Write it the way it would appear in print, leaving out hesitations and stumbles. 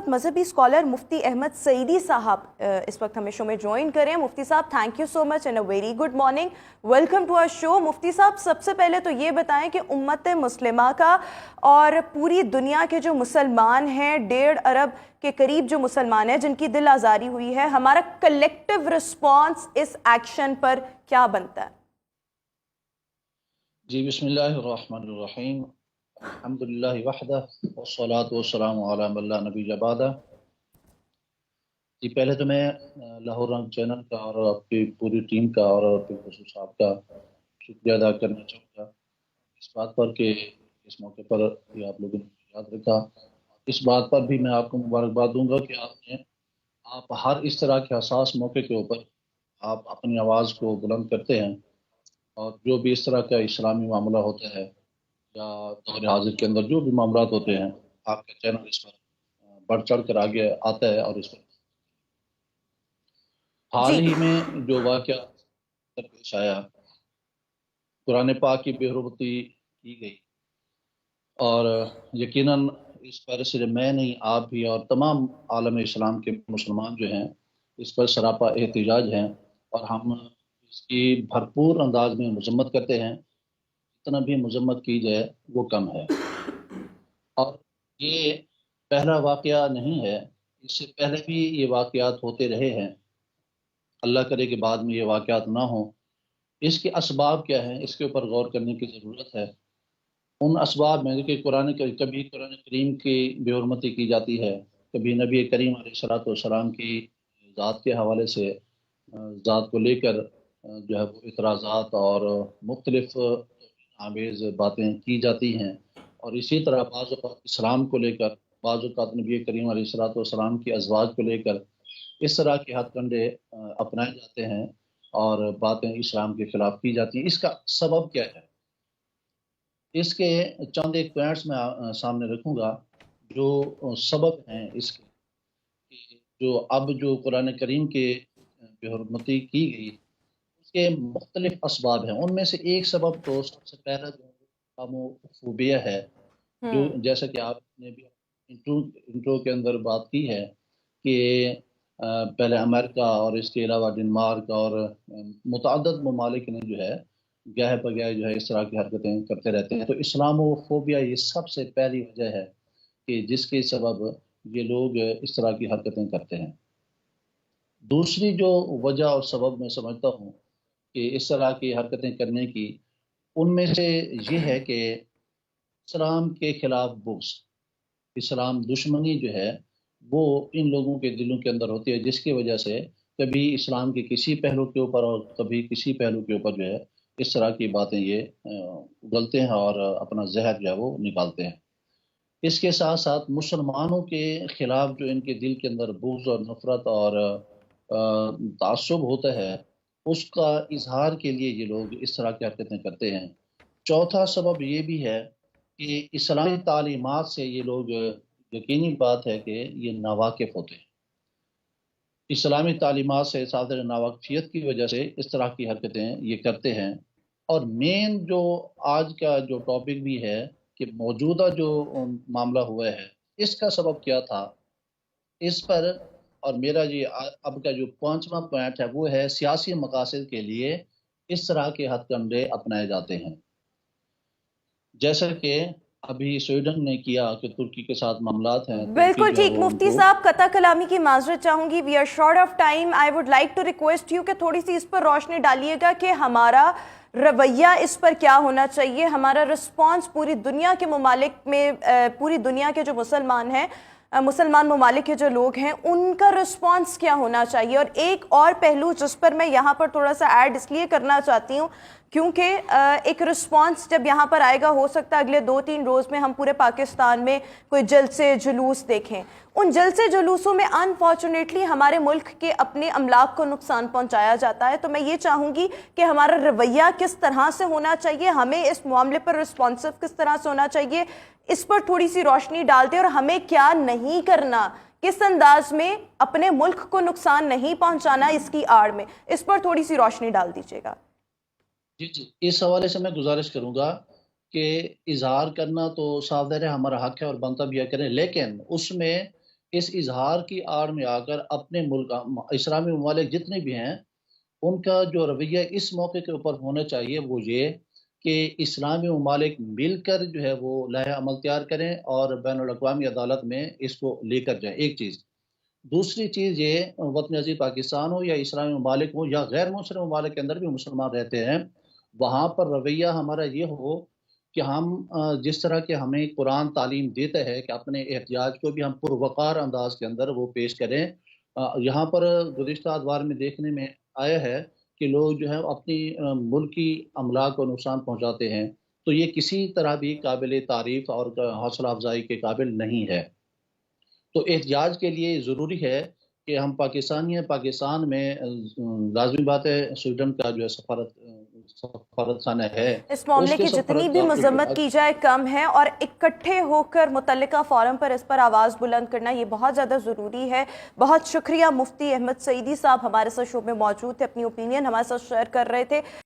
खूबसूरत मजहबी स्कॉलर मुफ्ती अहमद सईदी साहब इस वक्त हमें शो में ज्वाइन करें। मुफ्ती साहब, thank you so much and a very good morning, welcome to our show. मुफ्ती साहब, सबसे पहले तो ये बताएं कि उम्मत मुस्लिमा का और पूरी दुनिया के जो मुसलमान हैं, 1.5 अरब के करीब जो मुसलमान हैं जिनकी दिल आज़ारी हुई है, हमारा कलेक्टिव रिस्पॉन्स इस एक्शन पर क्या बनता है? जी, बिस्मिल्लाहिर्रहमानिर्रहीम, अल्हम्दुलिल्लाहि वहदह वस्सलातु वस्सलामु अला मन ला नबिय्य बअदा। जी, पहले तो मैं लाहौर रंग चैनल का और आपकी पूरी टीम का और प्रोफेसर साहब का शुक्रिया अदा करना चाहूँगा इस बात पर कि इस मौके पर ये आप लोगों ने याद रखा। इस बात पर भी मैं आपको मुबारकबाद दूंगा कि आप हर इस तरह के हसास मौके के ऊपर आप अपनी आवाज़ को बुलंद करते हैं, और जो भी इस तरह का इस्लामी मामला होता है या दौर हाजिर के अंदर जो भी मामला होते हैं, आपका चैनल इस पर बढ़ चढ़ कर आगे आता है। और इस पर हाल जी ही में जो वाक़या पेश आया, कुरान पाक की बेहुरमती की गई, और यकीनन इस पर सिर्फ मैं नहीं, आप भी और तमाम आलम इस्लाम के मुसलमान जो हैं इस पर सरापा एहतिजाज हैं, और हम इसकी भरपूर अंदाज में मजम्मत करते हैं। जितना भी मजम्मत की जाए वो कम है। और ये पहला वाक़या नहीं है, इससे पहले भी ये वाक़यात होते रहे हैं। अल्लाह करे कि बाद में ये वाक़यात ना हो। इसके असबाब क्या हैं, इसके ऊपर गौर करने की ज़रूरत है। उन असबाब में कि कभी कुरान करीम की बेहुरमती की जाती है, कभी नबी करीम अलैहिस्सलाम की ज़ात के हवाले से ज़ात को लेकर जो है वो इतराज़ात और मुख्तलिफ आमेज़ बातें की जाती हैं। और इसी तरह बाज़ औक़ात इस्लाम को लेकर, बाज़ औक़ात नबी करीम अलैहिस्सलाम की अज़वाज को लेकर इस तरह के हथकंडे अपनाए जाते हैं और बातें इस्लाम के खिलाफ की जाती हैं। इसका सबब क्या है? इसके चंद एक पॉइंट्स मैं सामने रखूंगा जो सबब हैं इसके, कि जो अब जो कुरान करीम के बेहुरमती की गई उसके मुख्तलिफ असबाब हैं। उनमें से एक सबब तो सबसे पहला जो इस्लामोफोबिया है, जो जैसा कि आपने भी इंट्रो के अंदर बात की है कि पहले अमेरिका और इसके अलावा डेनमार्क और मुतअद्दिद ममालिक ने जो है गह बगह जो है इस तरह की हरकतें करते रहते हैं। तो इस्लामोफोबिया ये सबसे पहली वजह है कि जिसके सबब ये लोग इस तरह की हरकतें करते हैं। दूसरी जो वजह और सबब मैं समझता हूँ कि इस तरह की हरकतें करने की, उनमें से ये है कि इस्लाम के खिलाफ बुग़्ज़, इस्लाम दुश्मनी जो है वो इन लोगों के दिलों के अंदर होती है, जिसकी वजह से कभी इस्लाम के किसी पहलू के ऊपर और कभी किसी पहलू के ऊपर जो है इस तरह की बातें ये उगलते हैं और अपना जहर जो है वो निकालते हैं। इसके साथ साथ मुसलमानों के खिलाफ जो इनके दिल के अंदर बुग़्ज़ और नफ़रत और तासुब होता है, उसका इजहार के लिए ये लोग इस तरह की हरकतें करते हैं। चौथा सबब ये भी है कि इस्लामी तालीमात से ये लोग, यकीनी बात है कि ये नावाकिफ़ होते हैं। इस्लामी तालीमात से सादर नावाकिफियत की वजह से इस तरह की हरकतें ये करते हैं। और मेन जो आज का जो टॉपिक भी है कि मौजूदा जो मामला हुआ है, इसका सबब क्या था इस पर, और मेरा ये अब का जो 5वां पॉइंट है वो है सियासी मकासद के लिए इस तरह के हथकंडे अपनाए जाते हैं। जैसा कि अभी स्वीडन ने किया कि तुर्की के साथ मामलात हैं, तुर्की बिल्कुल जो है ठीक। वो मुफ्ती उनको साहब, कता कलामी की माजरत चाहूंगी, we are short of time. I would like to request you कि थोड़ी सी इस पर रोशनी डालिएगा कि हमारा रवैया इस पर क्या होना चाहिए, हमारा रिस्पांस पूरी दुनिया के ममालिक में, पूरी दुनिया के जो मुसलमान हैं, मुसलमान ममालिक के जो लोग हैं, उनका रिस्पांस क्या होना चाहिए। और एक और पहलू जिस पर मैं यहाँ पर थोड़ा सा ऐड इसलिए करना चाहती हूँ क्योंकि एक रिस्पांस जब यहाँ पर आएगा, हो सकता है अगले 2-3 रोज़ में हम पूरे पाकिस्तान में कोई जलसे जुलूस देखें। उन जलसे जुलूसों में अनफॉर्चुनेटली हमारे मुल्क के अपने अमलाक को नुकसान पहुँचाया जाता है। तो मैं ये चाहूँगी कि हमारा रवैया किस तरह से होना चाहिए, हमें इस मामले पर रिस्पॉन्सिव किस तरह से होना चाहिए, इस पर थोड़ी सी रोशनी डाल दें। और हमें क्या नहीं करना, किस अंदाज में अपने मुल्क को नुकसान नहीं पहुँचाना इसकी आड़ में, इस पर थोड़ी सी रोशनी डाल दीजिएगा। जी जी, इस हवाले से मैं गुजारिश करूंगा कि इजहार करना तो साफ ज़ाहिर है हमारा हक है और बनता भी है करें, लेकिन उसमें اس اظہار کی آڑ میں آ کر اپنے ملک اسلامی ممالک جتنے بھی ہیں ان کا جو رویہ اس موقع کے اوپر ہونا چاہیے وہ یہ کہ اسلامی ممالک مل کر جو ہے وہ لائحہ عمل تیار کریں اور بین الاقوامی عدالت میں اس کو لے کر جائیں، ایک چیز۔ دوسری چیز یہ، وطن عزیز پاکستان ہو یا اسلامی ممالک ہو یا غیر مسلم ممالک کے اندر بھی مسلمان رہتے ہیں، وہاں پر رویہ ہمارا یہ ہو کہ ہم جس طرح کہ ہمیں قرآن تعلیم دیتا ہے کہ اپنے احتجاج کو بھی ہم پروقار انداز کے اندر وہ پیش کریں۔ یہاں پر گزشتہ ادوار میں دیکھنے میں آیا ہے کہ لوگ جو ہے اپنی ملکی املاک کو نقصان پہنچاتے ہیں، تو یہ کسی طرح بھی قابل تعریف اور حوصلہ افزائی کے قابل نہیں ہے۔ تو احتجاج کے لیے ضروری ہے کہ ہم پاکستانی ہیں، پاکستان میں لازمی بات ہے سویڈن کا جو ہے سفارت خانہ ہے، اس معاملے اس کے کی جتنی بھی سفارتکار کو مذمت کی جائے کم ہے، اور اکٹھے ہو کر متعلقہ فورم پر اس پر آواز بلند کرنا یہ بہت زیادہ ضروری ہے۔ بہت شکریہ، مفتی احمد سعیدی صاحب ہمارے ساتھ شو میں موجود تھے، اپنی اوپینین ہمارے ساتھ شیئر کر رہے تھے۔